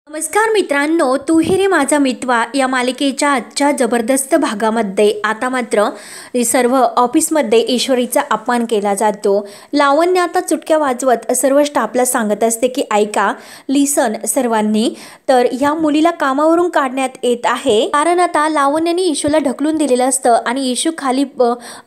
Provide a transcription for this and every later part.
नमस्कार मित्रांनो, तू हे रे माझा मितवा या मालिकेच्या आजच्या जबरदस्त भागामध्ये आता मात्र सर्व ऑफिसमध्ये ईश्वरीचा अपमान केला जातो। लावण्य आता चुटक्या वाजवत सर्व स्टाफला सांगत असते की ऐका, लिसन सर्वांनी, तर या मुलीला कामावरून काढण्यात येत आहे। कारण आता लावण्याने ईशूला ढकलून दिलेलं असतं आणि ईशू खाली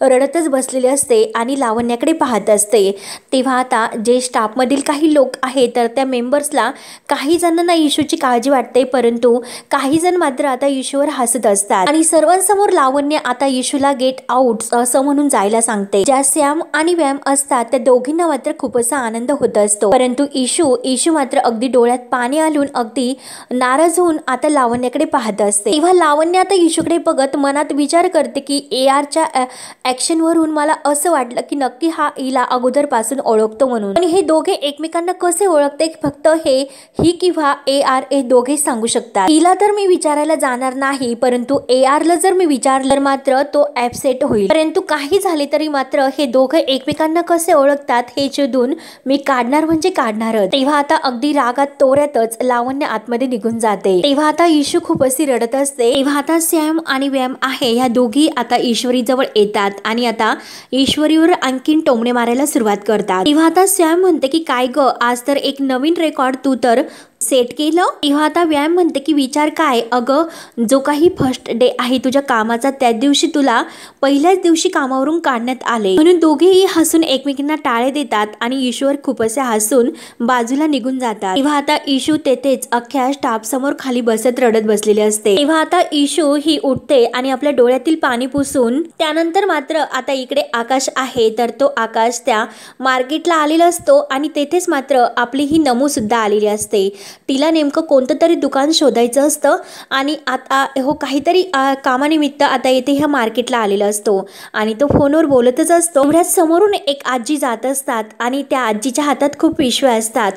रडतच बसलेले असते आणि लावण्याकडे पाहत असते। तेव्हा आता जे स्टाफमधील काही लोक आहेत तर त्या मेंबर्सला काही जणांना ईशू काळजी वाटते, परंतु काही जण मात्र आता ईशूवर हसत असतात आणि सर्वांसमोर लावण्य आता ईशूला गेट आउट असं म्हणून जायला सांगते। ज्या सॅम आणि वॅम असतात त्या दोघींना मात्र खूप असा आनंद होत असतो, परंतु ईशू मात्र अगदी डोळ्यात पाणी आलून अगदी नाराज होऊन आता लावण्याकडे पाहत असते। तेव्हा लावण्य आता ईशूकडे बघत मनात विचार करते की ARच्या ऍक्शन वरून मला असं वाटलं की नक्की हा हिला अगोदरपासून ओळखतो म्हणून, पण हे दोघे एकमेकांना कसे ओळखते फक्त ही किंवा AR हे दोघे सांगू शकतात। हिला तर मी विचारायला जाणार नाही, परंतु ARला जर मी विचारलं तर मात्र तो अपसेट होईल। परंतु काही झाले तरी मात्र हे दोघे एकमेकांना कसे ओळखतात हे शोधून मी काढणार म्हणजे काढणारच। तेव्हा आता अगदी रागात तोऱ्यातच लावण्य आतमध्ये निघून जाते। तेव्हा आता ईशू खूप अशी रडत असते। तेव्हा आता सॅम आणि वॅम आहे ह्या दोघी आता ईश्वरी जवळ येतात आणि आता ईश्वरीवर आणखीन टोमणे मारायला सुरुवात करतात। तेव्हा आता सॅम म्हणते की काय ग, आज तर एक नवीन रेकॉर्ड तू तर सेट केलं। तेव्हा आता व्यायाम म्हणते की विचार काय, अगं जो काही फर्स्ट डे आहे तुझ्या कामाचा त्या दिवशी तुला पहिल्याच दिवशी कामावरून काढण्यात आले, म्हणून दोघेही हसून एकमेकांना टाळे देतात आणि ईशूवर खूप असे हसून बाजूला निघून जातात। तेव्हा आता ईशू तेथेच अख्ख्या स्टाफ समोर खाली बसत रडत बसलेली असते। तेव्हा आता ईशू ही उठते आणि आपल्या डोळ्यातील पाणी पुसून त्यानंतर मात्र आता इकडे आकाश आहे तर तो आकाश त्या मार्केटला आलेला असतो आणि तेथेच मात्र आपली ही नमू सुद्धा आलेली असते। तिला नेमकं कोणतं तरी दुकान शोधायचं असतं आणि आता काहीतरी कामानिमित्त आता येथे ह्या मार्केटला आलेला असतो आणि तो फोनवर बोलतच असतो। एवढ्यात समोरून एक आजी जात असतात आणि त्या आजीच्या हातात खूप पिशव्या असतात।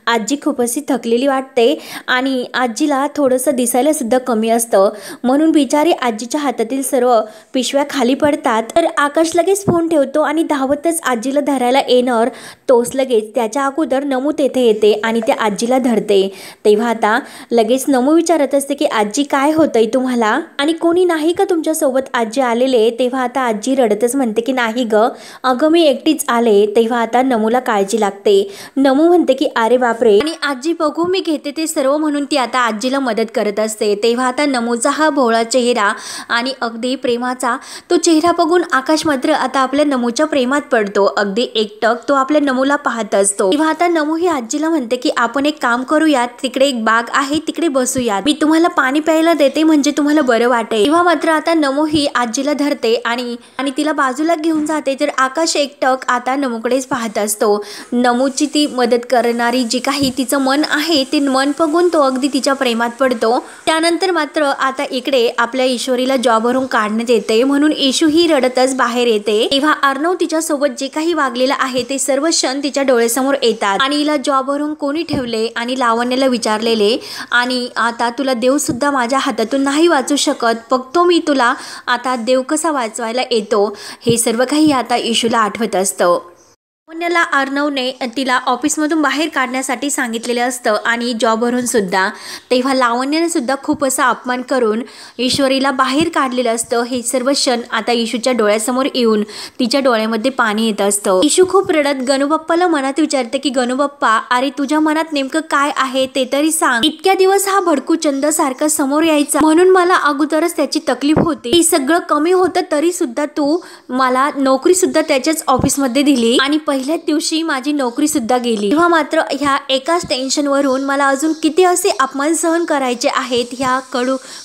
आजी खूप अशी थकलेली वाटते आणि आजीला थोडंसं दिसायला सुद्धा कमी असतं, म्हणून बिचारी आजीच्या हातातील सर्व पिशव्या खाली पडतात। तर आकाश लगेच फोन ठेवतो आणि धावतच आजीला धरायला येणार तोच लगेच त्याच्या अगोदर नमू तेथे येते आणि त्या आजीला धरते। तेव्हा आता लगेच नमू विचारत असते की आजी काय होतंय तुम्हाला आणि कोणी नाही का तुमच्या सोबत आजी आलेले। तेव्हा आता आजी रडतच म्हणते की नाही ग, अगं मी एकटीच आले। तेव्हा आता नमूला काळजी लागते। नमू म्हणते की अरे बापरे, आणि आजी बघू मी घेते ते सर्व म्हणून ती आता आजीला मदत करत असते। तेव्हा आता नमूचा हा भोळा चेहरा आणि अगदी प्रेमाचा तो चेहरा बघून आकाश मात्र आता आपल्या नमूच्या प्रेमात पडतो। अगदी एकटक तो आपल्या नमूला पाहत असतो। तेव्हा आता नमू ही आजीला म्हणते की आपण एक काम करूयात, तिकडे एक बाग आहे तिकडे बसूयात, मी तुम्हाला पाणी प्यायला देते म्हणजे तुम्हाला बरं वाटेल। तेव्हा मात्र आता नमू ही आजीला धरते आणि तिला बाजूला घेऊन जाते। तर आकाश एकटक आता नमूकडेच पाहत असतो। नमूची ती मदत करणारी जी काही तिचं मन आहे ते मन बघून तो अगदी तिच्या प्रेमात पडतो। त्यानंतर मात्र आता इकडे आपल्या ईश्वरीला जॉबवरून काढण्यात येते, म्हणून ईशू ही रडतच बाहेर येते। तेव्हा अर्णव तिच्या सोबत जे काही वागलेलं आहे ते सर्व क्षण तिच्या डोळ्यासमोर येतात आणि हिला जॉबवरून कोणी ठेवले आणि लावण्याला विचारलेले आणि आता तुला देव सुद्धा माझ्या हातातून नाही वाचू शकत, बघतो मी तुला आता देव कसा वाचवायला येतो, हे सर्व काही आता ईशूला आठवत असतं। लावण्याला अर्णवने तिला ऑफिसमधून बाहेर काढण्यासाठी सांगितलेलं असतं आणि जॉबवरून सुद्धा। तेव्हा लावण्याने सुद्धा खूप असा अपमान करून ईश्वरीला बाहेर काढलेलं असतं। हे सर्व क्षण आता ईशूच्या डोळ्यासमोर येऊन तिच्या डोळ्यामध्ये पाणी येत असतं। ईशू खूप रडत गणूबाप्पाला मनात विचारते की गणूबाप्पा, अरे तुझ्या मनात नेमकं काय आहे ते तरी सांग। इतक्या दिवस हा भडकू चंद सारखा समोर यायचा म्हणून मला अगोदरच त्याची तकलीफ होती, सगळं कमी होतं तरी सुद्धा तू मला नोकरी सुद्धा त्याच्याच ऑफिसमध्ये दिली आणि पहिल्याच दिवशी माझी नोकरी सुद्धा गेली। तेव्हा मात्र ह्या एकाच टेन्शन वरून मला अजून किती असे अपमान सहन करायचे आहेत ह्या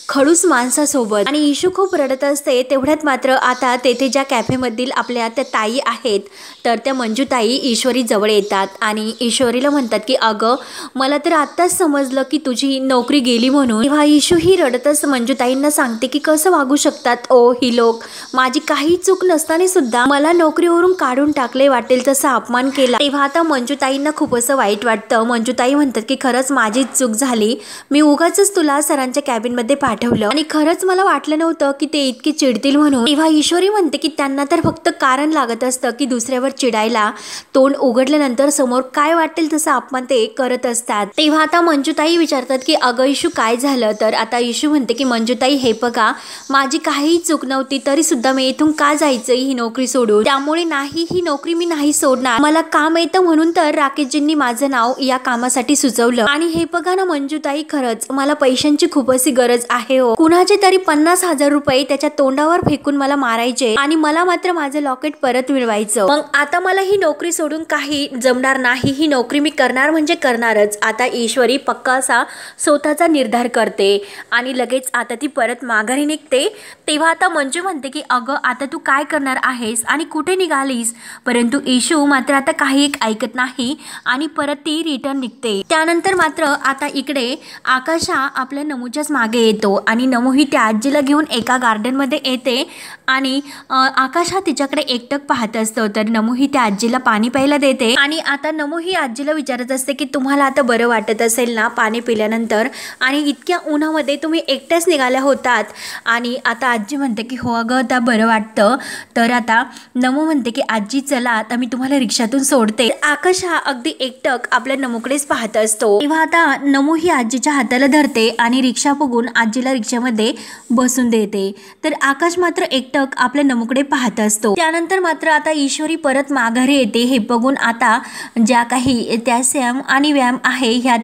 खडूस माणसासोबत। आणि ईशू खूप रडत असते। तेवढ्यात मात्र आता तेथे ज्या कॅफेमधील आपल्या त्या ताई आहेत तर त्या मंजूताई ईश्वरी जवळ येतात आणि ईश्वरीला म्हणतात की अगं मला तर आत्ताच समजलं की तुझी नोकरी गेली म्हणून। तेव्हा ईशू ही रडतच मंजूताईंना सांगते की कसं वागू शकतात ओ ही लोक, माझी काही चूक नसताना सुद्धा मला नोकरीवरून काढून टाकले, वाटेल तसं असा अपमान केला तेव्हा आता मंजुताईंना खूप असं वाईट वाटतं। मंजुताई म्हणतात की खरंच माझी चूक झाली, मी उगाचच तुला सरांच्या कॅबिनमध्ये पाठवलं आणि खरंच मला वाटलं नव्हतं की ते इतके चिडतील म्हणून। तेव्हा ईश्वरी म्हणते की त्यांना तर फक्त कारण लागत असतं की दुसऱ्यावर चिडायला, तोंड उघडल्यानंतर समोर काय वाटेल तसा अपमान ते करत असतात। तेव्हा आता मंजुताई विचारतात की अगं इशू काय झालं, तर आता इशू म्हणते की मंजुताई हे बघा माझी काहीही चूक नव्हती तरी सुद्धा मी इथून का जायचं ही नोकरी सोडून, त्यामुळे नाही ही नोकरी मी नाही सोडणार, मला काम येतं म्हणून तर राकेशजींनी माझं नाव या कामासाठी सुचवलं। आणि हे बघा ना मंजुताई खरंच मला पैशांची खूप अशी गरज आहे हो, कुणाचे तरी 50,000 रुपये त्याच्या तोंडावर फेकून मला मारायचे आणि मला मात्र माझं लॉकेट परत मिळवायचं। मग आता मला ही नोकरी सोडून काही जमणार नाही, ही नोकरी मी करणार म्हणजे करणारच। आता ईश्वरी पक्का असा स्वतःचा निर्धार करते आणि लगेच आता ती परत माघारी निघते। तेव्हा आता मंजू म्हणते की अगं आता तू काय करणार आहेस आणि कुठे निघालीस, परंतु इशू मात्र आता काही एक ऐकत नाही आणि परत ती रिटर्न निघते। त्यानंतर मात्र आता इकडे आकाशा आपल्या नमूच्याच मागे येतो आणि नमू ही त्या आजीला घेऊन एका गार्डनमध्ये येते आणि आकाश हा तिच्याकडे एकटक पाहत असतो। तर नमू ही त्या आजीला पाणी प्यायला देते आणि आता नमू ही आजीला विचारत असते की तुम्हाला आता बरं वाटत असेल ना पाणी पिल्यानंतर, आणि इतक्या उन्हामध्ये तुम्ही एकट्याच निघाल्या होतात। आणि आता आजी म्हणते की हो अगं आता बरं वाटतं। तर आता नमू म्हणते की आजी चला आता मी तुम्हाला रिक्षातून सोडते। आकाश हा अगदी एकटक आपल्या नमूकडेच पाहत असतो। तेव्हा आता नमू ही आजीच्या हाताला धरते आणि रिक्षा बघून आजीला रिक्षामध्ये बसून देते। तर आकाश मात्र एकटक आपल्या नमूकडे पाहत असतो। त्यानंतर मात्र आता ईश्वरी परत माघारी येते। हे बघून आता ज्या काही त्या सॅम आणि व्यायाम आहे ह्या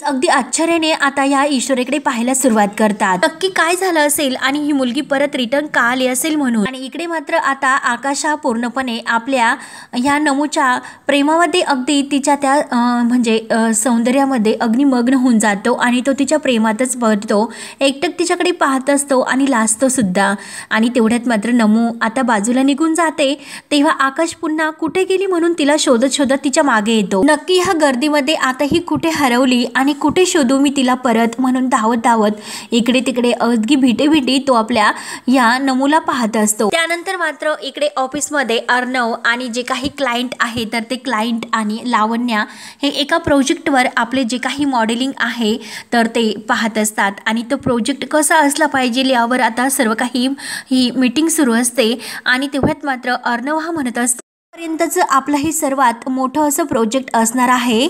अगदी आश्चर्याने आता या ईश्वरीकडे पाहायला सुरुवात करतात, नक्की काय झालं असेल आणि ही मुलगी परत रिटर्न का आली असेल म्हणून। आणि इकडे मात्र आता आकाश हा पूर्णपणे आपल्या ह्या नमूच्या प्रेमामध्ये अगदी तिच्या त्या म्हणजे सौंदर्यामध्ये अग्निमग्न होऊन जातो आणि तो तिच्या प्रेमातच पडतो, एकटक तिच्याकडे पाहत असतो आणि लाजतो सुद्धा। आणि तेवढ्यात मात्र नमू आता बाजूला निघून जाते। तेव्हा आकाश पुन्हा कुठे गेली म्हणून तिला शोधत शोधत तिच्या मागे येतो, नक्की ह्या गर्दीमध्ये आता ही कुठे हरवली आणि कुठे शोधू मी तिला परत म्हणून धावत धावत इकडे तिकडे अगदी भीटी तो आपल्या या नमूला पाहत असतो। त्यानंतर मात्र इकडे ऑफिसमध्ये अर्णव आणि जे काही क्लायंट आहे तर ते क्लायंट आणि लावण्या हे एका प्रोजेक्टवर आपले जे काही मॉडेलिंग आहे तर ते पाहत असतात आणि तो प्रोजेक्ट कसा असला पाहिजे यावर आता सर्व काही ही मीटिंग सुरू असते। आणि तेव्हाच मात्र अर्णव हा म्हणत असतो पर्यंतचं आपलं हे सर्वात मोठं असं प्रोजेक्ट असणार आहे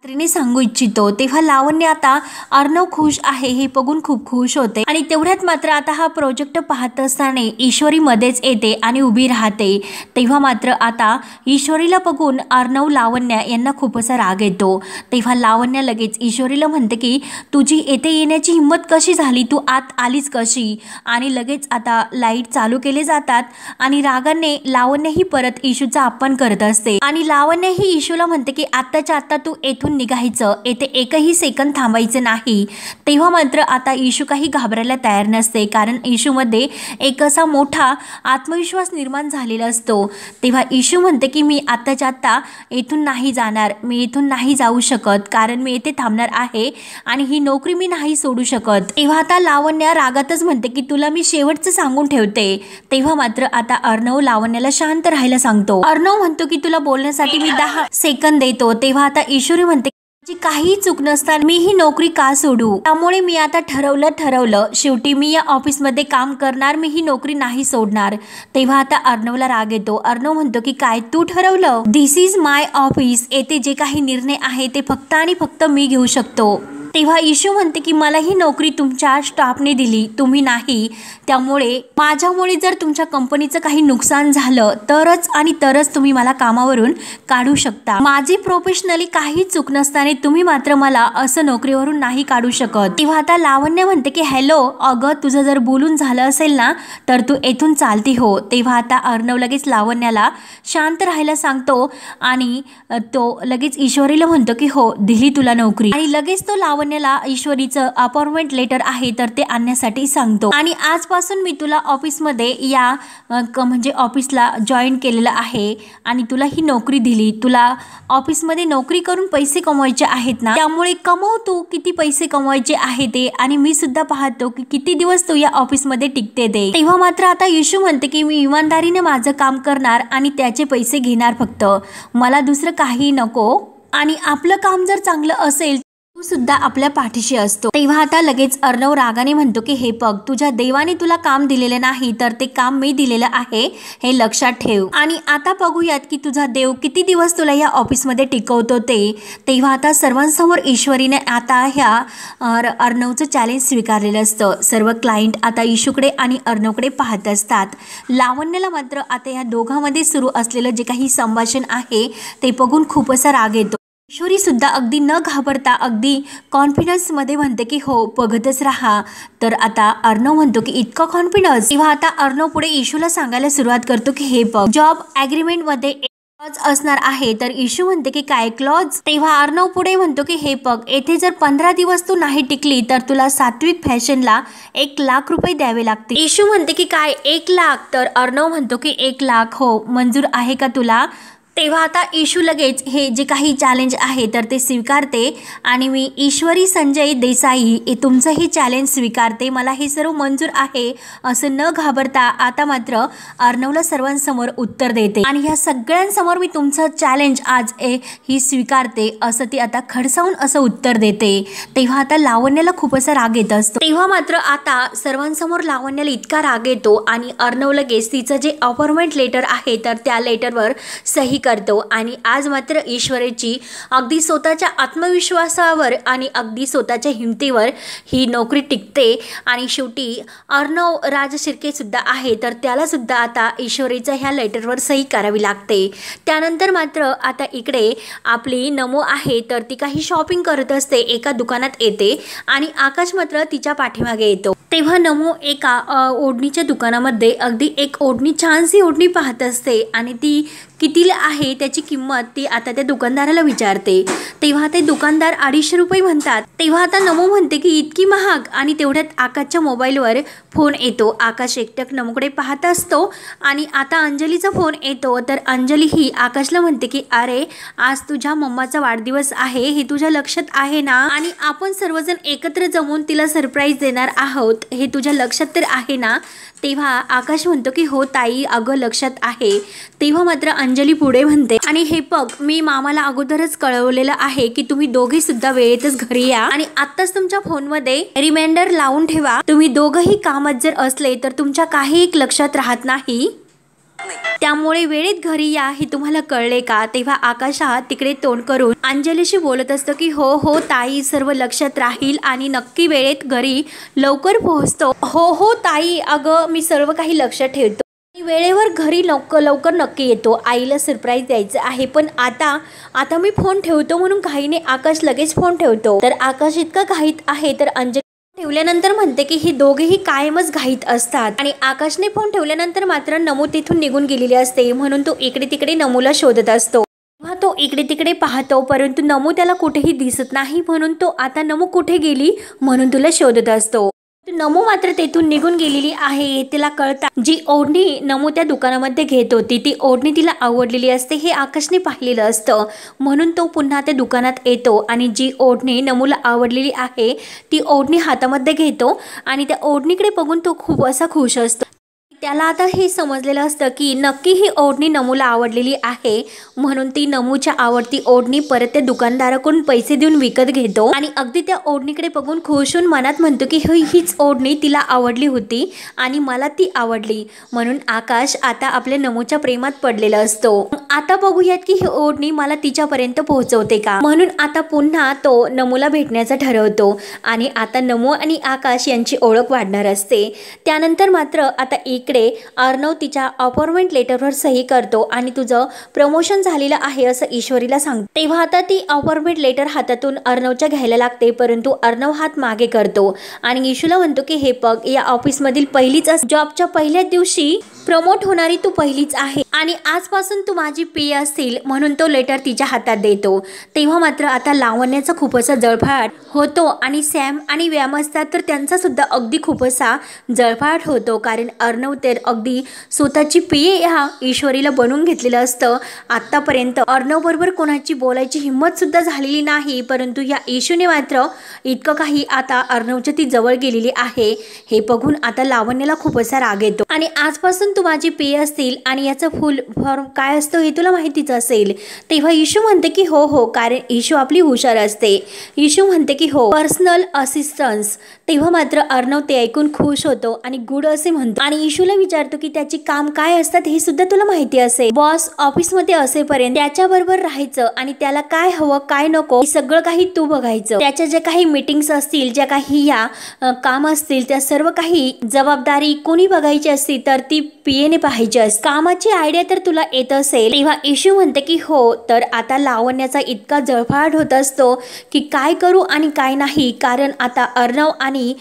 त्रिने सांगू इच्छितो। तेव्हा लावण्य आता अर्णव खुश आहे हे बघून खूप खुश होते आणि तेवढ्यात मात्र आता हा प्रोजेक्ट पाहत असताना ईश्वरी मध्येच येते आणि उभी राहते। तेव्हा मात्र आता ईश्वरीला बघून अर्णव लावण्य यांना खूप असा राग येतो। तेव्हा लावण्य लगेच ईश्वरीला म्हणते की तुझी येथे येण्याची हिंमत कशी झाली, तू आत आलीच कशी। आणि लगेच आता लाईट चालू केले जातात आणि रागाने लावण्य ही परत इशूचा अपमान करत असते आणि लावण्य ही इशूला म्हणते की आत्ताच्या आत्ता तू येथून निघायचं, येथे एकही सेकंद थांबायचं नाही। तेव्हा मात्र आता इशू काही घाबरायला तयार नसते, कारण इशूमध्ये एक असा मोठा आत्मविश्वास निर्माण झालेला असतो। तेव्हा इशू म्हणते की मी आत्ताच्या आत्ता येथून नाही जाणार, मी येथून नाही जाऊ शकत, कारण मी येथे थांबणार आहे आणि ही नोकरी मी नाही सोडू शकत। तेव्हा आता लावण्य रागातच म्हणते की तुला मी शेवटचं सांगून ठेवते। तेव्हा मात्र आता अर्णव लावण्याला शांत राहायला सांगतो। अर्णव म्हणतो की तुला बोलण्यासाठी मी 10 सेकंद देतो। तेव्हा आता ईश्वरी म्हणते माझी काही चूक नसताना मी ही नोकरी का सोडू, त्यामुळे मी आता ठरवलं शेवटी मी या ऑफिसमध्ये काम करणार, मी ही नोकरी नाही सोडणार। तेव्हा आता अर्णवला राग येतो। अर्णव म्हणतो की काय तू ठरवलं, दिस इज माय ऑफिस, येथे जे काही निर्णय आहे ते फक्त आणि फक्त मी घेऊ शकतो। तेव्हा इशू म्हणते की मला ही नोकरी तुमच्या स्टाफने दिली, तुम्ही नाही, त्यामुळे माझ्यामुळे जर तुमच्या कंपनीचं काही नुकसान झालं तरच आणि तरच तुम्ही मला कामावरून काढू शकता। माझी प्रोफेशनली काही चूक नसताना तुम्ही मात्र मला असं नोकरीवरून नाही काढू शकत। तेव्हा आता लावण्य म्हणते की हॅलो अगं तुझं जर बोलून झालं असेल ना तर तू येथून चालती हो। तेव्हा आता अर्णव लगेच लावण्याला शांत राहायला सांगतो आणि तो लगेच ईश्वरीला म्हणतो की हो दिली तुला नोकरी। आणि लगेच तो लावण्याला ईश्वरीचं अपॉइंटमेंट लेटर आहे तर ते आणण्यासाठी सांगतो आणि आजपासून मी तुला ऑफिसमध्ये या म्हणजे ऑफिसला जॉईन केलेलं आहे आणि तुला ही नोकरी दिली। तुला ऑफिसमध्ये नोकरी करून पैसे कमवायचे आहेत ना, त्यामुळे कमव तू किती पैसे कमवायचे आहे ते आणि मी सुद्धा पाहतो की किती दिवस तू या ऑफिसमध्ये टिकते ते। तेव्हा मात्र आता इशू म्हणते की मी इमानदारीने माझं काम करणार आणि त्याचे पैसे घेणार, फक्त मला दुसरं काही नको आणि आपलं काम जर चांगलं असेल तू सुद्धा आपल्या पाठीशी असतो। तेव्हा आता लगेच अर्णव रागाने म्हणतो की हे बघ, तुझ्या देवाने तुला काम दिलेले नाही तर ते काम मी दिलेलं आहे, हे लक्षात ठेव आणि आता बघूयात की तुझा देव किती दिवस तुला या ऑफिसमध्ये टिकवतो ते। तेव्हा आता सर्वांसमोर ईश्वरीने आता ह्या अर्णवचं चॅलेंज स्वीकारलेलं असतं। सर्व क्लायंट आता इशूकडे आणि अर्णवकडे पाहत असतात। लावण्याला मात्र आता या दोघांमध्ये सुरू असलेलं जे काही संभाषण आहे ते बघून खूप असा राग येतो। ईश्वरी सुद्धा अगदी न घाबरता अगदी कॉन्फिडन्समध्ये म्हणते की हो बघतच राहा। तर आता अर्णव म्हणतो की इतका कॉन्फिडन्स? तेव्हा आता अर्णव पुढे इशूला सांगायला सुरुवात करतो की हे बघ, जॉब ॲग्रीमेंटमध्ये क्लॉज असणार आहे। तर इशू म्हणते की काय क्लॉज? तेव्हा अर्णव पुढे म्हणतो की हे बघ, येथे जर 15 दिवस तू नाही टिकली तर तुला सात्विक फॅशनला 1 लाख रुपये द्यावे लागतील। इशू म्हणते की काय 1 लाख? तर अर्णव म्हणतो की 1 लाख हो, मंजूर आहे का तुला? तेव्हा आता इशू लगेच हे जे काही चॅलेंज आहे तर ते स्वीकारते आणि मी ईश्वरी संजय देसाई तुमचं हे चॅलेंज स्वीकारते, मला हे सर्व मंजूर आहे असं न घाबरता आता मात्र अर्णवला सर्वांसमोर उत्तर देते आणि ह्या सगळ्यांसमोर मी तुमचं चॅलेंज आज ही स्वीकारते असं ती आता खडसावून असं उत्तर देते। तेव्हा आता लावण्याला खूप असा राग येत असतो। तेव्हा मात्र आता सर्वांसमोर लावण्याला इतका राग येतो आणि अर्णव लगेच तिचं जे अपॉइंटमेंट लेटर आहे तर त्या लेटरवर सही करतो आणि आज मात्र ईश्वरीची अगदी स्वतःच्या आत्मविश्वासावर आणि अगदी स्वतःच्या हिमतीवर ही नोकरी टिकते आणि शेवटी अर्णव राज शिर्के सुद्धा आहे तर त्याला सुद्धा आता ईश्वरीच्या ह्या लेटरवर सही करावी लागते। त्यानंतर मात्र आता इकडे आपली नमो आहे तर ती काही शॉपिंग करत असते, एका दुकानात येते आणि आकाश मात्र तिच्या पाठीमागे येतो। तेव्हा नमो एका ओढणीच्या दुकानामध्ये अगदी एक ओढणी, छानशी ओढणी पाहत असते आणि ती कितीला आहे त्याची किंमत ती आता त्या दुकानदाराला विचारते। तेव्हा ते दुकानदार 250 रुपये म्हणतात। तेव्हा आता नमो म्हणते की इतकी महाग आणि तेवढ्यात आकाशच्या मोबाईलवर फोन येतो। आकाश एकटक नमोकडे पाहत असतो आणि आता अंजलीचा फोन येतो तर अंजली ही आकाशला म्हणते की अरे आज तुझ्या मम्माचा वाढदिवस आहे, हे तुझ्या लक्षात आहे ना आणि आपण सर्वजण एकत्र जमून तिला सरप्राईज देणार आहोत, हे तुझ्या लक्षात तर आहे ना? तेव्हा आकाश म्हणतो की हो ताई, अगं लक्षात आहे। तेव्हा मात्र अंजली पुढे म्हणते आणि हे बघ, मी मामाला अगोदरच कळवलेलं आहे की तुम्ही दोघे सुद्धा वेळेतच घरी या आणि आत्ताच तुमच्या फोनमध्ये रिमाइंडर लावून ठेवा। तुम्ही दोघंही कामात जर असले तर तुमच्या काही एक लक्षात राहत नाही, त्यामुळे वेळेत घरी या, हे तुम्हाला कळले का? तेव्हा आकाश हा तिकडे तोंड करून अंजलीशी बोलत असतो की हो हो ताई, सर्व लक्षात राहील आणि नक्की वेळेत घरी लवकर पोहोचतो। हो हो ताई, अगं मी सर्व काही लक्षात ठेवतो, वेळेवर घरी लवकर नक्की येतो, आईला सरप्राईज द्यायचं आहे। पण आता मी फोन ठेवतो म्हणून घाईने आकाश लगेच फोन ठेवतो। तर आकाश इतका घाईत आहे तर अंजली ठेवल्यानंतर म्हणते की हे दोघेही कायमच घाईत असतात आणि आकाशने फोन ठेवल्यानंतर मात्र नमो तिथून निघून गेलेली असते म्हणून तो इकडे तिकडे नमूला शोधत असतो। तेव्हा तो इकडे तिकडे पाहतो परंतु नमू त्याला कुठेही दिसत नाही म्हणून तो आता नमू कुठे गेली म्हणून तुला शोधत असतो। नमू मात्र तेथून निघून गेलेली आहे तिला कळता। जी ओढणी नमू त्या दुकानामध्ये घेत होती ती ओढणी तिला आवडलेली असते हे आकाशने पाहिलेलं असतं म्हणून तो पुन्हा त्या दुकानात येतो आणि जी ओढणी नमूला आवडलेली आहे ती ओढणी हातामध्ये घेतो आणि त्या ओढणीकडे बघून तो खूप असा खुश असतो। त्याला आता हे समजलेलं असतं की नक्की ही ओढणी नमूला आवडलेली आहे म्हणून ती नमूच्या आवडती ओढणी परत त्या दुकानदाराकडून पैसे देऊन विकत घेतो आणि अगदी त्या ओढणीकडे बघून खुश होऊन मनात म्हणतो की हीच ओढणी तिला आवडली होती आणि मला ती आवडली म्हणून आकाश आता आपल्या नमूच्या प्रेमात पडलेला असतो। आता बघूयात की ही ओढणी मला तिच्यापर्यंत पोहोचवते का, म्हणून आता पुन्हा तो नमूला भेटण्याचा ठरवतो आणि आता नमू आणि आकाश यांची ओळख वाढणार असते। त्यानंतर मात्र आता एक इकडे अर्णव तिच्या अपॉइंटमेंट लेटरवर सही करतो आणि तुझं प्रमोशन झालेलं आहे असं ईश्वरीला सांगतो। तेव्हा आता ती अपॉइंटमेंट लेटर हातातून अर्णवच्या घ्यायला लागते, परंतु अर्णव हात मागे करतो आणि ईशूला म्हणतो की हे बघ, या ऑफिसमधील पहिलीच जॉबच्या पहिल्याच दिवशी प्रमोट होणारी तू पहिलीच आहे आणि आजपासून तू माझी पीए असतील, म्हणून तो लेटर तिच्या हातात देतो। तेव्हा मात्र आता लावण्याचा खूप असा जळफाट होतो आणि सॅम आणि व्याम असतात तर त्यांचा सुद्धा अगदी खूप असा जळफाट होतो, कारण अर्णव तर अगदी स्वतःची पीए ह्या ईश्वरीला बनवून घेतलेलं असतं। आतापर्यंत अर्णव बरोबर कोणाची बोलायची हिंमत सुद्धा झालेली नाही, परंतु या ईशूने मात्र इतकं काही आता अर्णवच्या ती जवळ गेलेली आहे हे बघून आता लावण्याला खूप असा राग येतो आणि आजपासून तू माझी पीए असतील आणि याचं फुल फॉर्म काय असतं हे तुला माहितीच असेल। तेव्हा ईशू म्हणते की हो, कारण ईशू आपली हुशार असते। ईशू म्हणते की हो, पर्सनल असिस्टन्स। तेव्हा मात्र अर्णव ते ऐकून खुश होतो आणि गुड असे म्हणतो आणि ईशूला विचारतो की त्याची काम काय असतात हे सुद्धा तुला माहिती असेल। बॉस ऑफिसमध्ये असेपर्यंत त्याच्याबरोबर राहायचं आणि त्याला काय हवं काय नको हे सगळं काही तू बघायचं। त्याच्या जे काही मीटिंग्स असतील, ज्या काही या काम असतील, त्या सर्व काही जबाबदारी कोणी बघायची असती तर ती पीएने पाहायची असते। कामाची आयडिया तर तुला येत असेल। तेव्हा ईशू म्हणते की हो, तर आता लावण्याचा इतका जळफाट होत असतो की काय करू आणि काय नाही, कारण आता अर्णव आणि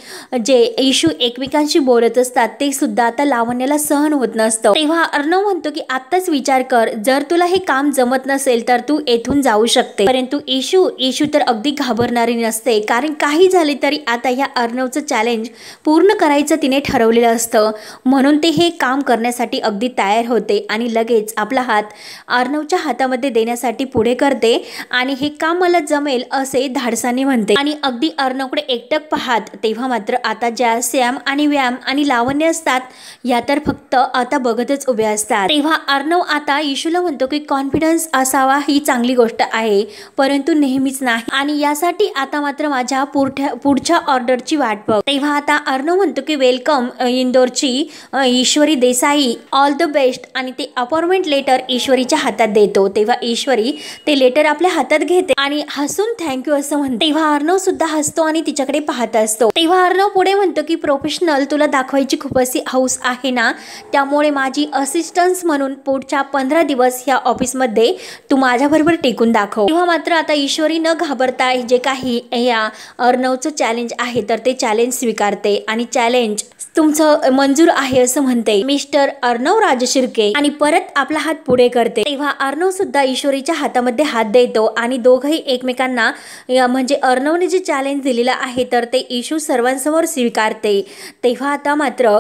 जे ईशू एकमेकांशी बोलत असतात ते सुद्धा आता लावण्याला सहन होत नसतं। तेव्हा अर्णव म्हणतो की आत्ताच विचार कर, जर तुला हे काम जमत नसेल तर तू येथून जाऊ शकते। परंतु ईशू तर अगदी घाबरणारी नसते, कारण काही झाले तरी आता या अर्णवचं चॅलेंज पूर्ण करायचं तिने ठरवलेलं असतं, म्हणून ते हे काम करण्यासाठी अगदी तयार होते आणि लगेच आपला हात अर्णवच्या हातामध्ये देण्यासाठी पुढे करते आणि हे काम मला जमेल असे धाडसाने म्हणते आणि अगदी अर्णवकडे एकटक पाहत। तेव्हा मात्र आता ज्या सॅम आणि व्याम आणि लावण्य असतात या तर फक्त आता बघतच उभ्या असतात। तेव्हा अर्णव आता ईशूला म्हणतो की कॉन्फिडन्स असावा ही चांगली गोष्ट आहे, परंतु नेहमीच नाही आणि यासाठी आता मात्र माझ्या पुढच्या ऑर्डरची वाट बघ। तेव्हा आता अर्णव म्हणतो की वेलकम इंदोरची Ishwari Desai, all the best आणि ते अपॉइंटमेंट लेटर ईश्वरीच्या हातात देतो। तेव्हा ईश्वरी ते लेटर आपल्या हातात घेते आणि हसून थँक्यू असं म्हणते। तेव्हा अर्णव सुद्धा हसतो आणि तिच्याकडे पाहत असतो। तेव्हा अर्णव पुढे म्हणतो की प्रोफेशनल तुला दाखवायची खूप अशी हौस आहे ना, त्यामुळे माझी असिस्टन्स म्हणून पुढच्या 15 दिवस ह्या ऑफिसमध्ये तू माझ्याबरोबर टिकून दाखव। तेव्हा मात्र आता ईश्वरी न घाबरता जे काही या अर्णवचं चॅलेंज आहे तर ते चॅलेंज स्वीकारते आणि चॅलेंज तुमचं मंजूर आहे असं म्हणते मिस्टर अर्णव राजशिर्के आणि परत आपला हात पुढे करते। तेव्हा अर्णव सुद्धा ईश्वरीच्या हातामध्ये हात देतो आणि दोघंही एकमेकांना म्हणजे अर्णवने जे चॅलेंज दिलेलं आहे तर ते ईशू सर्वांसमोर स्वीकारते। तेव्हा आता मात्र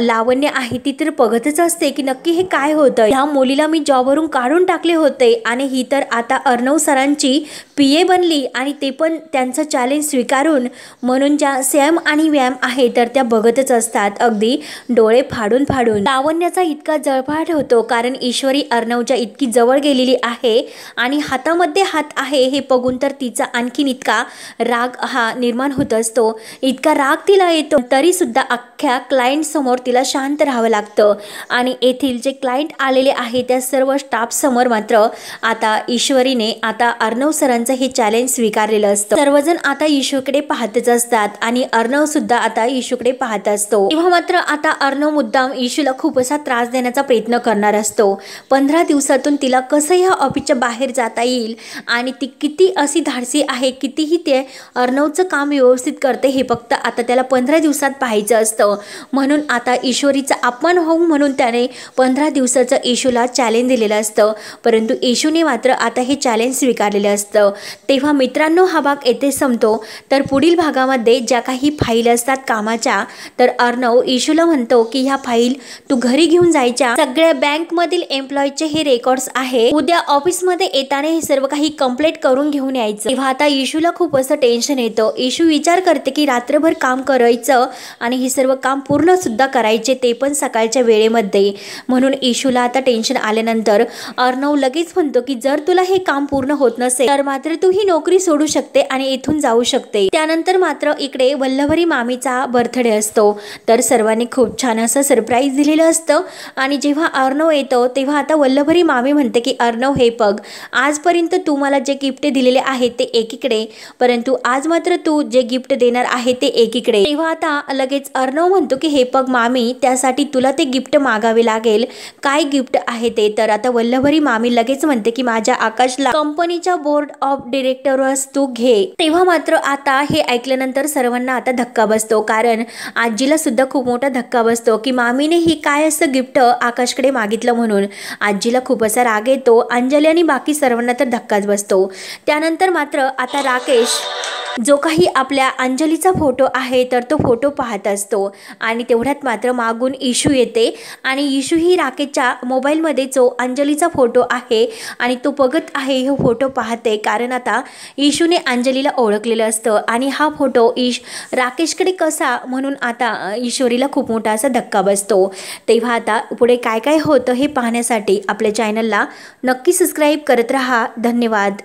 लावण्य आहे ती तर बघतच असते की नक्की हे काय होतं। ह्या मुलीला मी जॉबवरून काढून टाकले होते आणि ही तर आता अर्णव सरांची पीए बनली आणि ते पण त्यांचं चॅलेंज स्वीकारून, म्हणून ज्या सॅम आणि व्याम आहे तर त्या बघतच असतात अगदी डोळे फाडून फाडून। लावण्याचा इतका जळफाट होतो कारण ईश्वरी अर्णवच्या इतकी जवळ गेलेली आहे आणि हातामध्ये हात आहे हे बघून तर तिचा आणखीन इतका राग हा निर्माण होत असतो, इतका राग तिला येतो तरी सुद्धा अख्ख्या क्लायंट समोर तिला शांत राहावं लागतं आणि येथील जे क्लायंट आलेले आहे त्या सर्व स्टाफ समोर मात्र आता ईश्वरीने आता अर्णव सरांचं हे चॅलेंज स्वीकारलेलं असतं। सर्वजण आता ईशूकडे पाहतच असतात आणि अर्णव सुद्धा आता ईशूकडे पाहत असतो। तेव्हा मात्र आता अर्णव मुद्दाम ईशूला खूप असा त्रास देण्याचा प्रयत्न करणार असतो। 15 दिवसातून तिला कसं ह्या ऑफिसच्या बाहेर जाता येईल आणि ती किती अशी धाडसी आहे, कितीही ते अर्णवचं काम व्यवस्थित करते हे फक्त आता त्याला 15 दिवसात पाहायचं असतं। म्हणून आता ईश्वरीचा अपमान होऊ म्हणून त्याने 15 दिवसाचं ईशूला चॅलेंज दिलेलं असतं, परंतु ईशूने मात्र आता हे चॅलेंज स्वीकारलेलं असतं। तेव्हा मित्रांनो हा भाग येथे संपतो, तर पुढील भागामध्ये ज्या काही फाईल असतात कामाच्या तर अर्णव ईशूला म्हणतो की ह्या फाईल तू घरी घेऊन जायच्या, सगळ्या बँकमधील एम्प्लॉईचे हे रेकॉर्ड्स आहे, उद्या ऑफिसमध्ये येताना हे सर्व काही कंप्लीट करून घेऊन यायचं। तेव्हा आता ईशूला खूप असं टेन्शन येतं। ईशू विचार करते की रात्रभर काम करायचं आणि हे सर्व काम पूर्ण सुद्धा करायचे, ते पण सकाळच्या वेळेमध्ये, म्हणून ईशूला आता टेन्शन आल्यानंतर अर्णव लगेच म्हणतो की जर तुला हे काम पूर्ण होत नसेल तर मात्र तू ही नोकरी सोडू शकते आणि इथून जाऊ शकते। त्यानंतर मात्र इकडे वल्लभरी मामीचा बर्थडे असतो, तर सर्वांनी खूप छान असं सरप्राईज दिलेलं असतं आणि जेव्हा अर्णव येतो तेव्हा आता वल्लभरी मामी म्हणते की अर्णव हे बघ, आजपर्यंत तू मला जे गिफ्ट दिलेले आहे ते एकीकडे, परंतु आज मात्र तू जे गिफ्ट देणार आहे ते एकीकडे। तेव्हा आता लगेच अर्णव म्हणतो की हे बघ बघ मामी, त्यासाठी तुला ते गिफ्ट मागावे लागेल. काय गिफ्ट आहे ते? तर आता वल्लभरी मामी लगेच म्हणते की माझ्या आकाशला कंपनीच्या बोर्ड ऑफ डिरेक्टरवर तू घे. तेव्हा मात्र आता हे ऐकल्यानंतर सर्वांना आता धक्का बसतो, कारण आजीला सुद्धा खूप मोठा धक्का बसतो की मामीने ही काय असं गिफ्ट आकाशकडे मागितलं म्हणून. आजीला खूप असा राग येतो. अंजली आणि बाकी सर्वांना तर धक्काच बसतो. त्यानंतर मात्र आता राकेश जो काही आपल्या अंजलीचा फोटो आहे तर तो फोटो पाहत असतो आणि तेवढ्यात मात्र मागून इशू येते आणि इशू ही राकेशच्या मोबाईलमध्ये जो अंजलीचा फोटो आहे आणि तो बघत आहे, हे फोटो पाहते, कारण आता इशूने अंजलीला ओळखलेलं असतं आणि हा फोटो राकेशकडे कसा म्हणून आता ईश्वरीला खूप मोठा असा धक्का बसतो. तेव्हा आता पुढे काय काय होतं हे पाहण्यासाठी आपल्या चॅनलला नक्की सबस्क्राईब करत राहा. धन्यवाद.